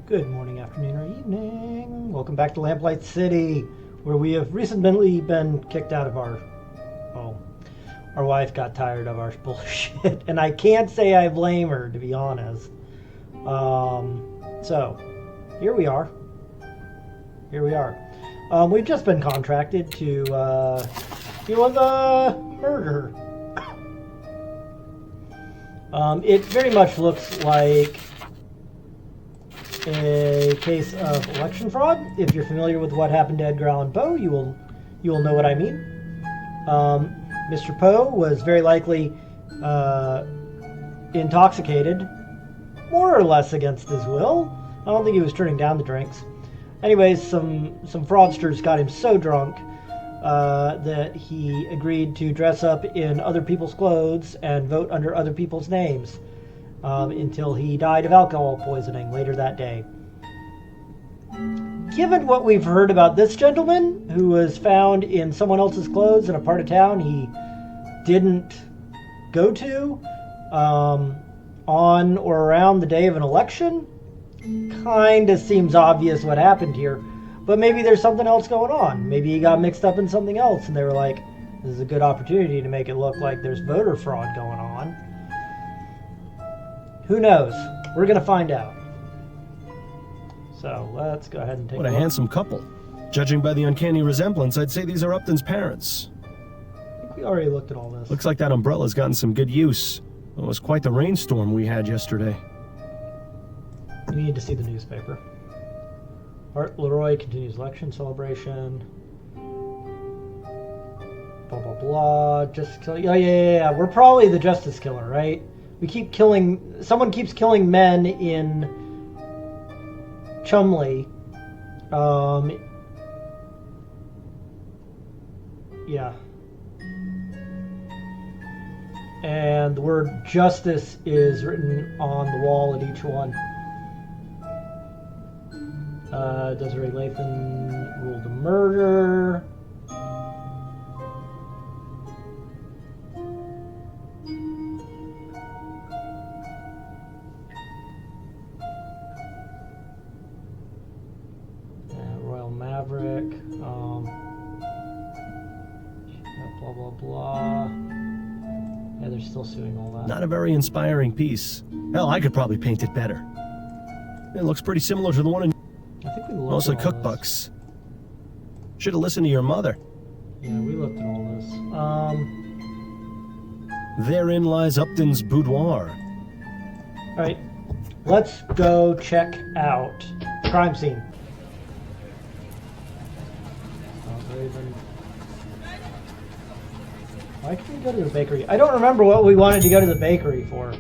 Good morning, afternoon, or evening. Welcome back to Lamplight City, where we have recently been kicked out of our wife got tired of our bullshit, and I can't say I blame her, to be honest. So, here we are. We've just been contracted to deal with a murder. It very much looks like a case of election fraud. If you're familiar with what happened to Edgar Allan Poe, you will know what I mean. Mr. Poe was very likely intoxicated, more or less against his will. I don't think he was turning down the drinks. Anyways, some fraudsters got him so drunk that he agreed to dress up in other people's clothes and vote under other people's names until he died of alcohol poisoning later that day. Given what we've heard about this gentleman, who was found in someone else's clothes in a part of town he didn't go to on or around the day of an election, kinda seems obvious what happened here. But maybe there's something else going on. Maybe he got mixed up in something else and they were like, this is a good opportunity to make it look like there's voter fraud going on. Who knows? We're going to find out. So let's go ahead and take a look. What a handsome couple. Judging by the uncanny resemblance, I'd say these are Upton's parents. I think we already looked at all this. Looks like that umbrella's gotten some good use. It was quite the rainstorm we had yesterday. You need to see the newspaper. Art Leroy continues election celebration. Blah, blah, blah. Justice killer. Yeah. We're probably the justice killer, right? We keep killing... Someone keeps killing men in Chumley. Yeah. And the word justice is written on the wall at each one. Desiree Lathan ruled a murder. Royal Maverick. Blah, blah, blah. Yeah, they're still suing all that. Not a very inspiring piece. Hell, I could probably paint it better. It looks pretty similar to the one in... I think we looked Mostly at all cookbooks. Should have listened to your mother. this. Yeah, we looked at all this. Therein lies Upton's boudoir. Alright, let's go check out the crime scene. Why can't we go to the bakery? I don't remember what we wanted to go to the bakery for.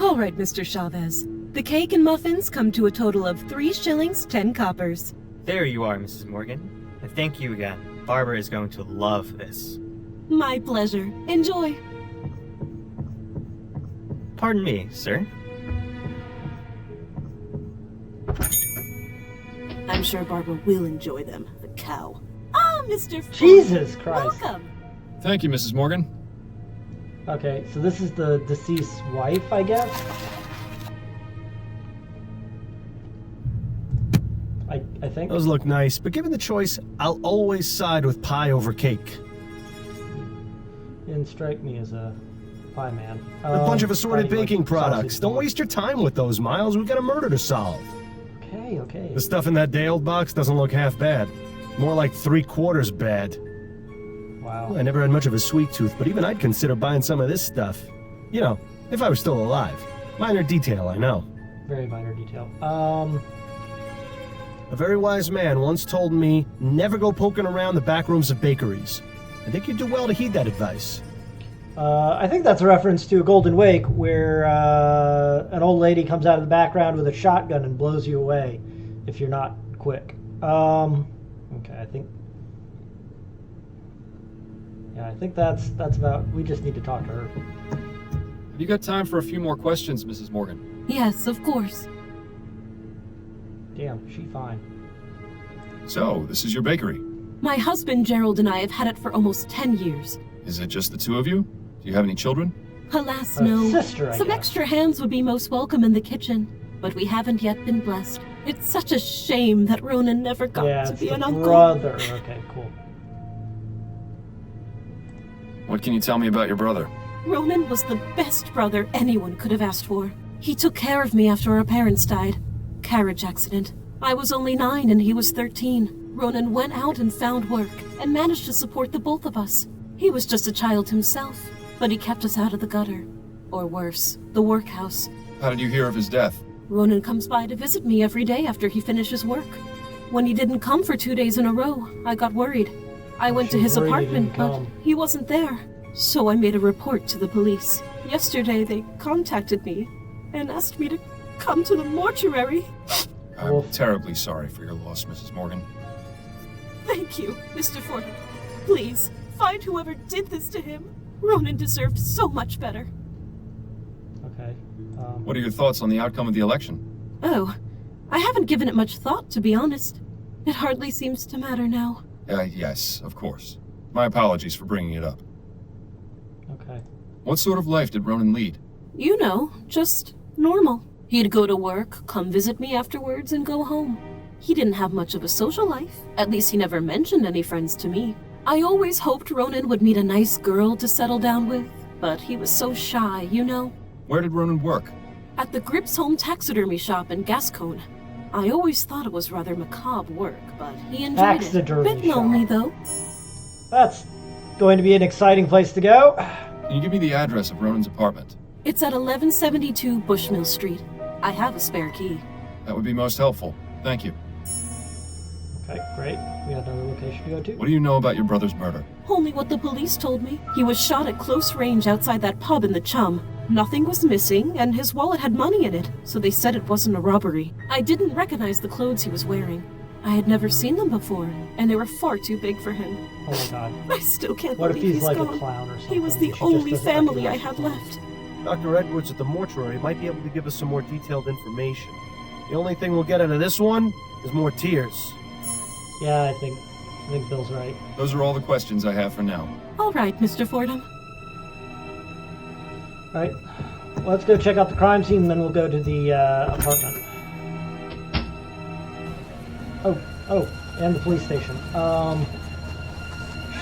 All right, Mr. Chavez. The cake and muffins come to a total of 3 shillings, 10 coppers. There you are, Mrs. Morgan. And thank you again. Barbara is going to love this. My pleasure. Enjoy. Pardon me, sir. I'm sure Barbara will enjoy them, the cow. Ah, Mr. Ford. Jesus Christ. Welcome. Thank you, Mrs. Morgan. Okay, so this is the deceased wife, I guess? I think. Those look nice, but given the choice, I'll always side with pie over cake. Didn't strike me as a pie man. A bunch of assorted probably baking like products. sausage Don't roll. waste your time with those, Miles. We've got a murder to solve. Okay. The stuff in that day-old box doesn't look half bad. More like 3/4 bad. Wow. Well, I never had much of a sweet tooth, but even I'd consider buying some of this stuff. You know, if I was still alive. Minor detail, I know. Very minor detail. A very wise man once told me, never go poking around the back rooms of bakeries. I think you'd do well to heed that advice. I think that's a reference to a Golden Wake, where an old lady comes out of the background with a shotgun and blows you away if you're not quick. Okay, I think that's about. We just need to talk to her. Have you got time for a few more questions, Mrs. Morgan? Yes, of course. Damn, she fine. So, this is your bakery. My husband Gerald and I have had it for almost 10 years. Is it just the two of you? Do you have any children? Alas, A no. sister, I Some guess. extra hands would be most welcome in the kitchen. but we haven't yet been blessed. It's such a shame that Ronan never got Yeah, to it's be the an uncle. brother. Okay, cool. What can you tell me about your brother? Ronan was the best brother anyone could have asked for. He took care of me after our parents died. Carriage accident. I was only 9 and he was 13. Ronan went out and found work and managed to support the both of us. He was just a child himself, but he kept us out of the gutter. Or worse, the workhouse. How did you hear of his death? Ronan comes by to visit me every day after he finishes work. When he didn't come for 2 days in a row, I got worried. I went to She's his worried he apartment, didn't but come. he wasn't there. So I made a report to the police. Yesterday they contacted me and asked me to come to the mortuary. I'm Wolf. terribly sorry for your loss, Mrs. Morgan. Thank you, Mr. Fordham. Please, find whoever did this to him. Ronan deserved so much better. Okay. What are your thoughts on the outcome of the election? Oh, I haven't given it much thought, to be honest. It hardly seems to matter now. Yes, of course. My apologies for bringing it up. Okay. What sort of life did Ronan lead? You know, just normal. He'd go to work, come visit me afterwards, and go home. He didn't have much of a social life. At least he never mentioned any friends to me. I always hoped Ronan would meet a nice girl to settle down with, but he was so shy, you know. Where did Ronan work? At the Grips Home taxidermy shop in Gascon. I always thought it was rather macabre work, but he enjoyed it. Taxidermy Bit lonely, shop. though. That's going to be an exciting place to go. Can you give me the address of Ronan's apartment? It's at 1172 Bushmill Street. I have a spare key. That would be most helpful. Thank you. Okay, great. We got another location to go to. What do you know about your brother's murder? Only what the police told me. He was shot at close range outside that pub in the Chum. Nothing was missing, and his wallet had money in it, so they said it wasn't a robbery. I didn't recognize the clothes he was wearing. I had never seen them before, and they were far too big for him. Oh my god. I still can't What if believe he's like gone. a clown or something? He was the She just only doesn't family I recognize had him. left. Dr. Edwards at the mortuary might be able to give us some more detailed information. The only thing we'll get out of this one is more tears. Yeah, I think Bill's right. Those are all the questions I have for now. All right, Mr. Fordham. All right, let's go check out the crime scene, and then we'll go to the apartment. Oh, and the police station.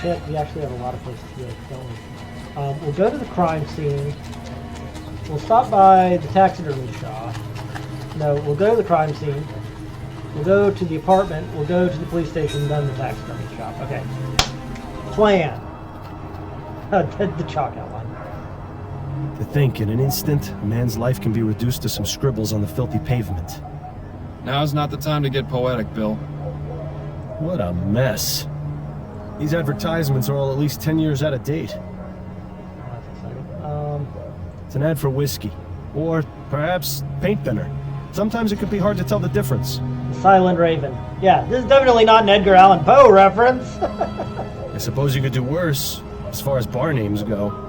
Shit, we actually have a lot of places to go, don't we? We'll go to the crime scene. We'll stop by the taxidermy shop. No, we'll go to the crime scene. We'll go to the apartment. We'll go to the police station, then the taxidermy shop. Okay. Plan. The chalk outline. To think, in an instant, a man's life can be reduced to some scribbles on the filthy pavement. Now's not the time to get poetic, Bill. What a mess. These advertisements are all at least 10 years out of date. That's exciting. It's an ad for whiskey. Or perhaps paint thinner. Sometimes it could be hard to tell the difference. The Silent Raven. Yeah, this is definitely not an Edgar Allan Poe reference. I suppose you could do worse, as far as bar names go.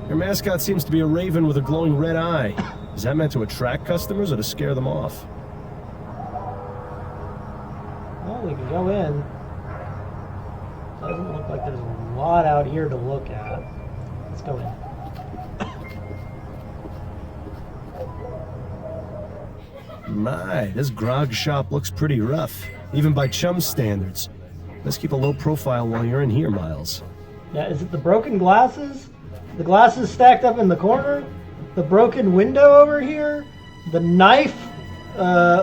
Your mascot seems to be a raven with a glowing red eye. Is that meant to attract customers or to scare them off? Well, we can go in. Doesn't look like there's a lot out here to look at. Let's go in. My, this grog shop looks pretty rough, even by chum standards. Let's keep a low profile while you're in here, Miles. Yeah, is it the broken glasses? The glasses stacked up in the corner? The broken window over here? The knife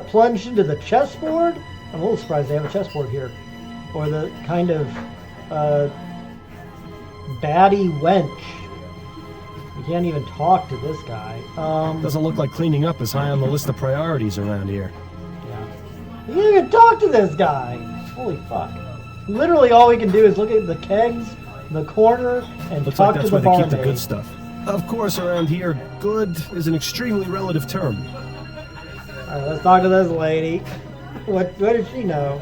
plunged into the chessboard? I'm a little surprised they have a chessboard here. Or the kind of baddie wench. You can't even talk to this guy. Doesn't look like cleaning up is high on the list of priorities around here. Yeah. You can't even talk to this guy! Holy fuck. Literally all we can do is look at the kegs in the corner and Looks talk like to that's the where they keep the barmaid. good stuff. Of course, around here, good is an extremely relative term. Alright, let's talk to this lady. What does she know?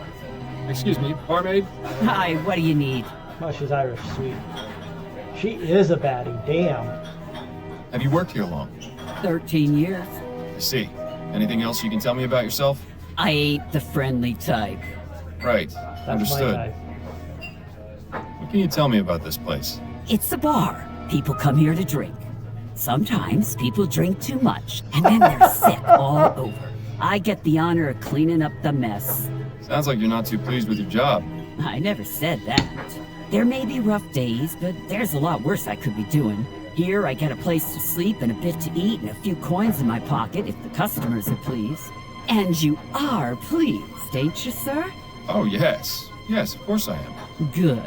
Excuse me, barmaid? Hi, what do you need? Oh, she's Irish, sweet. She is a baddie, damn. Have you worked here long? 13 years. I see. Anything else you can tell me about yourself? I ain't the friendly type. Right. That's Understood. my guy. What can you tell me about this place? It's a bar. People come here to drink. Sometimes people drink too much, and then they're sick all over. I get the honor of cleaning up the mess. Sounds like you're not too pleased with your job. I never said that. There may be rough days, but there's a lot worse I could be doing. Here, I get a place to sleep and a bit to eat and a few coins in my pocket if the customers are pleased. And you are pleased, ain't you, sir? Oh, yes. Yes, of course I am. Good.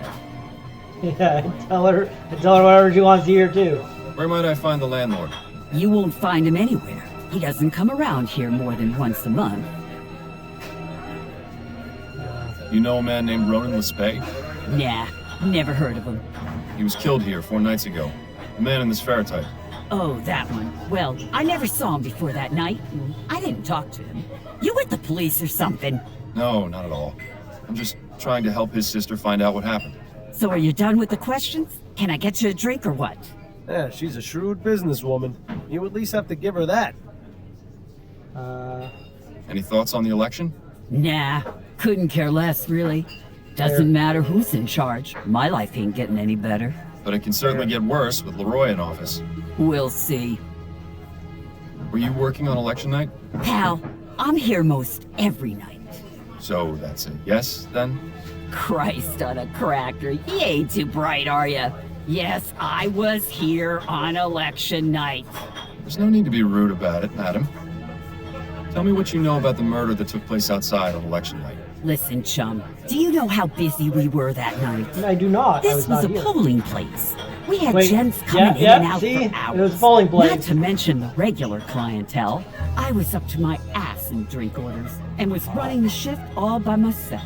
Yeah, tell her whatever she wants to hear too. Where might I find the landlord? You won't find him anywhere. He doesn't come around here more than once a month. You know a man named Ronan Lespay? Nah, never heard of him. He was killed here 4 nights ago. A man in this ferrotype. Oh, that one. Well, I never saw him before that night, and I didn't talk to him. You with the police or something? No, not at all. I'm just trying to help his sister find out what happened. So are you done with the questions? Can I get you a drink or what? Yeah, she's a shrewd businesswoman. You at least have to give her that. Any thoughts on the election? Nah, couldn't care less, really. Doesn't matter who's in charge. My life ain't getting any better. But it can certainly get worse with Leroy in office. We'll see. Were you working on election night? Pal, I'm here most every night. So that's a yes, then? Christ on a cracker, you ain't too bright, are ya? Yes, I was here on election night. There's no need to be rude about it, madam. Tell me what you know about the murder that took place outside on election night. Listen, chum, do you know how busy we were that night? I do not. I This was was a not here. polling place. We had Wait, gents coming in yeah, and out see? for hours. It was a polling place. Not to mention the regular clientele. I was up to my ass in drink orders and was running the shift all by myself.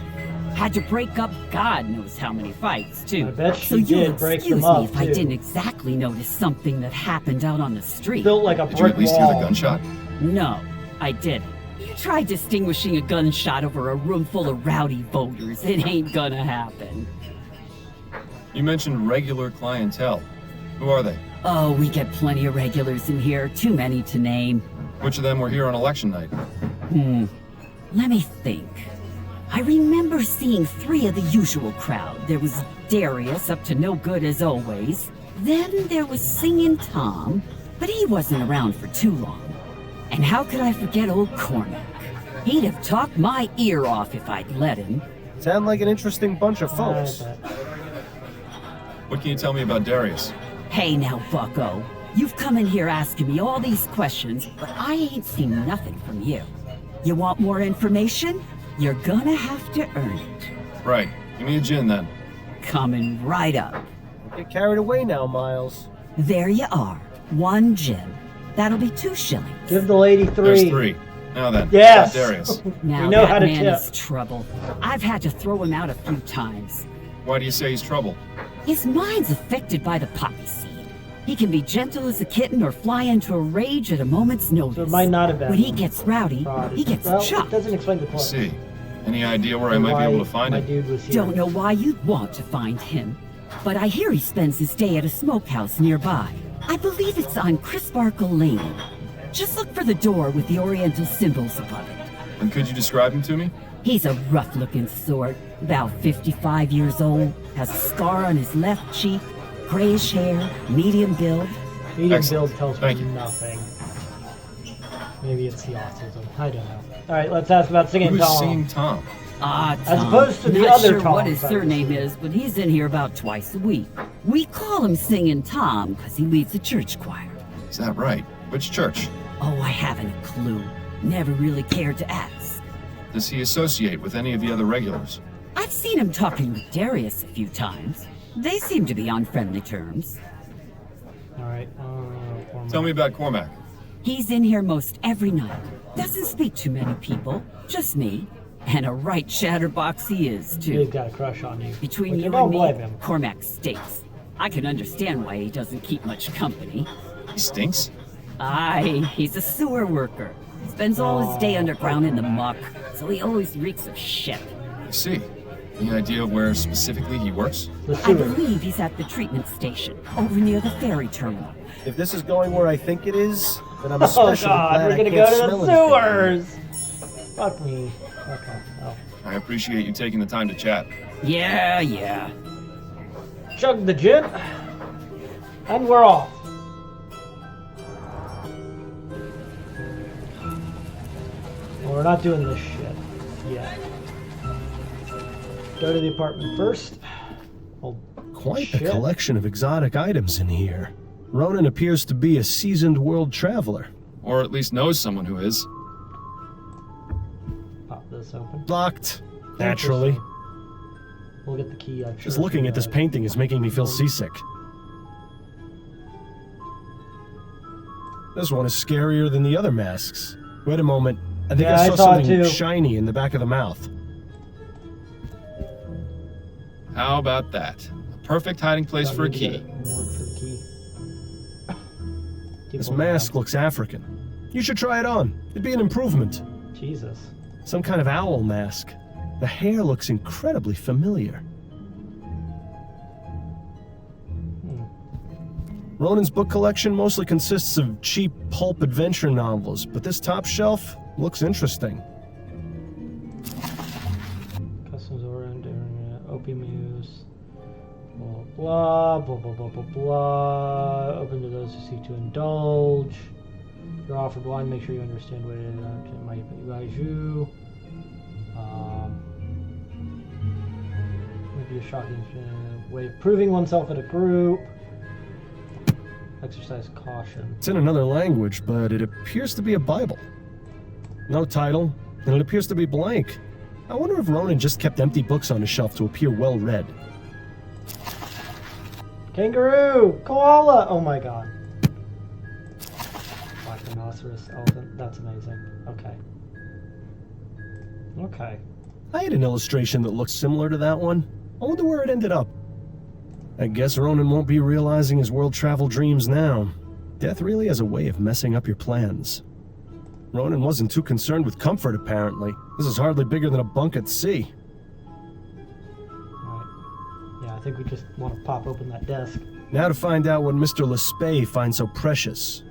Had to break up God knows how many fights, too. I bet So she you'll did break excuse them me up, if I too. didn't exactly notice something that happened out on the street. Built like a Did you brick at least wall. hear the gunshot? No, I didn't. You try distinguishing a gunshot over a room full of rowdy voters. It ain't gonna happen. You mentioned regular clientele. Who are they? Oh, we get plenty of regulars in here. Too many to name. Which of them were here on election night? Let me think. I remember seeing 3 of the usual crowd. There was Darius, up to no good as always. Then there was Singin' Tom, but he wasn't around for too long. And how could I forget old Cormac? He'd have talked my ear off if I'd let him. Sound like an interesting bunch of I folks. bet. What can you tell me about Darius? Hey now, bucko. You've come in here asking me all these questions, but I ain't seen nothing from you. You want more information? You're gonna have to earn it. Right. Give me a gin, then. Coming right up. Get carried away now, Miles. There you are. 1 gin. That'll be 2 shillings. Give the lady 3. There's 3. Now then, Yes. about Darius. Now We know that how to man tip. is trouble. I've had to throw him out a few times. Why do you say he's trouble? His mind's affected by the poppy seed. He can be gentle as a kitten or fly into a rage at a moment's notice. So it might not have been. When he gets rowdy, fraud. he gets Well, it chopped. doesn't explain the I point. see. Any idea where I might be able to find my him? dude was here. Don't know why you'd want to find him, but I hear he spends his day at a smokehouse nearby. I believe it's on Crisparkle Lane. Just look for the door with the oriental symbols above it. And could you describe him to me? He's a rough-looking sort, about 55 years old, has a scar on his left cheek, grayish hair, medium build. Medium Excellent. build tells Thank me you. nothing. Maybe it's the autism. I don't know. All right, let's ask about Singing Who's Tom. Singing Tom? Ah, Tom. As opposed to the Not other sure what Toms his I surname was is, but he's in here about twice a week. We call him Singin' Tom because he leads the church choir. Is that right? Which church? Oh, I haven't a clue. Never really cared to ask. Does he associate with any of the other regulars? I've seen him talking with Darius a few times. They seem to be on friendly terms. All right. Tell me about Cormac. He's in here most every night. Doesn't speak to many people, just me. And a right chatterbox he is, He's too. got a crush on you. Between Which I you don't and blame me, him. Cormac stinks. I can understand why he doesn't keep much company. He stinks? Aye, he's a sewer worker. Spends all his day underground in the muck, so he always reeks of shit. I see. Any idea where specifically he works? The I sewer. believe he's at the treatment station, over near the ferry terminal. If this is going where I think it is, then I'm Oh especially God, glad we're I gonna can't go to smell the anything. sewers. Fuck me. Okay. Oh. I appreciate you taking the time to chat. Yeah. Chug the gin, and we're off. Well, we're not doing this shit yet. Go to the apartment first. Oh, Quite shit. a collection of exotic items in here. Ronan appears to be a seasoned world traveler. Or at least knows someone who is. Pop this open. Locked, naturally. We'll get the key. I'm Just sure, looking at this painting is making me feel seasick. This one is scarier than the other masks. Wait a moment. I think Yeah, I I saw saw it something too. shiny in the back of the mouth. How about that? A perfect hiding place Don't for a need to get key. it. Work for the key. Keep This going mask down. looks African. You should try it on. It'd be an improvement. Jesus. Some kind of owl mask. The hair looks incredibly familiar. Ronan's book collection mostly consists of cheap pulp adventure novels, but this top shelf looks interesting. Customs oriented, opium use, blah, blah, blah, blah, blah, blah. Open to those who seek to indulge. If you're offered wine, make sure you understand what it might advise you. Maybe a shocking way of proving oneself at a group. Exercise caution. It's in another language, but it appears to be a Bible. No title, and it appears to be blank. I wonder if Ronan just kept empty books on his shelf to appear well read. Kangaroo! Koala! Oh my god. Black rhinoceros, elephant. That's amazing. Okay. Okay. I had an illustration that looked similar to that one. I wonder where it ended up. I guess Ronan won't be realizing his world travel dreams now. Death really has a way of messing up your plans. Ronan wasn't too concerned with comfort, apparently. This is hardly bigger than a bunk at sea. Alright. Yeah, I think we just want to pop open that desk. Now to find out what Mr. Lespay finds so precious.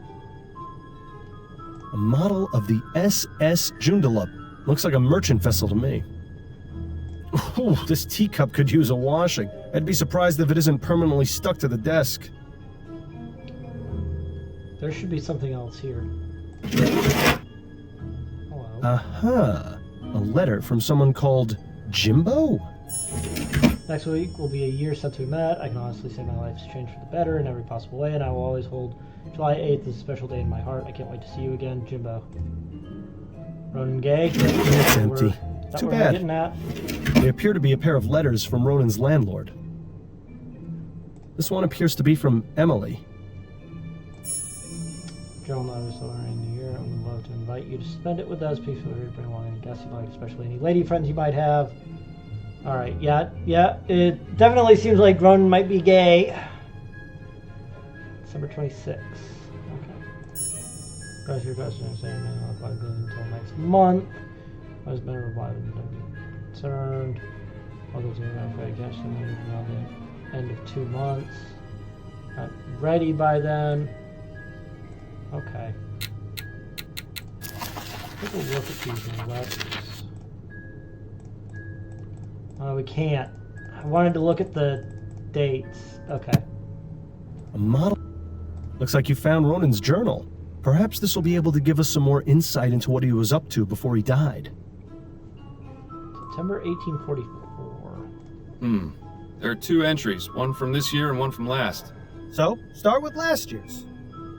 A model of the SS Joondalup. Looks like a merchant vessel to me. Ooh, this teacup could use a washing. I'd be surprised if it isn't permanently stuck to the desk. There should be something else here. Hello. Aha! A letter from someone called Jimbo? Next week will be a year since we met. I can honestly say my life has changed for the better in every possible way, and I will always hold July 8th as a special day in my heart. I can't wait to see you again, Jimbo. Ronan Gay? It's empty. Too We're bad. getting at? They appear to be a pair of letters from Ronan's landlord. This one appears to be from Emily. Joe notice during the year, and would love to invite you to spend it with us. Please feel free to bring along any guests you like, especially any lady friends you might have. Alright, yeah, it definitely seems like Ronan might be gay. December 26th. Okay. Guys, your question is saying until next month. I was better reply than don't be concerned. Others are going to catch them around the end of 2 months. Not ready by then. Okay. Take a look at these letters. We can't. I wanted to look at the dates. Okay. A model? Looks like you found Ronan's journal. Perhaps this will be able to give us some more insight into what he was up to before he died. September 1844. There are 2 entries, one from this year and one from last. So, start with last year's.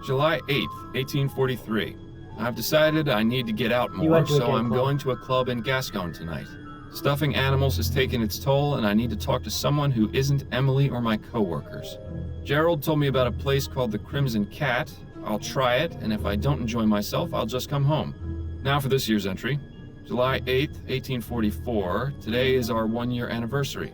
July 8th, 1843. I've decided I need to get out You more, went to a so gay I'm club. going to a club in Gascon tonight. Stuffing animals has taken its toll, and I need to talk to someone who isn't Emily or my coworkers. Gerald told me about a place called the Crimson Cat. I'll try it, and if I don't enjoy myself, I'll just come home. Now for this year's entry. July 8th, 1844. Today is our 1-year anniversary.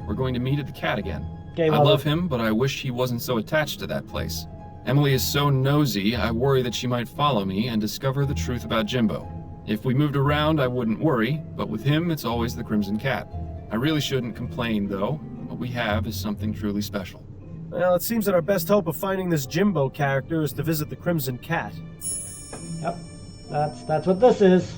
We're going to meet at the Cat again. Gay I mother. love him, but I wish he wasn't so attached to that place. Emily is so nosy, I worry that she might follow me and discover the truth about Jimbo. If we moved around, I wouldn't worry, but with him, it's always the Crimson Cat. I really shouldn't complain, though. What we have is something truly special. Well, it seems that our best hope of finding this Jimbo character is to visit the Crimson Cat. Yep. That's what this is.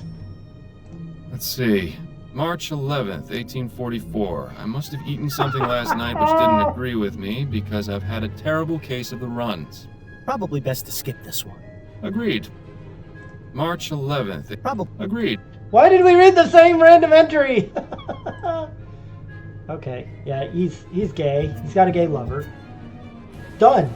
Let's see. March 11th, 1844. I must have eaten something last night which didn't agree with me because I've had a terrible case of the runs. Probably best to skip this one. Agreed. March 11th. Probably. Agreed. Why did we read the same random entry? Okay, yeah, he's gay. He's got a gay lover. Done.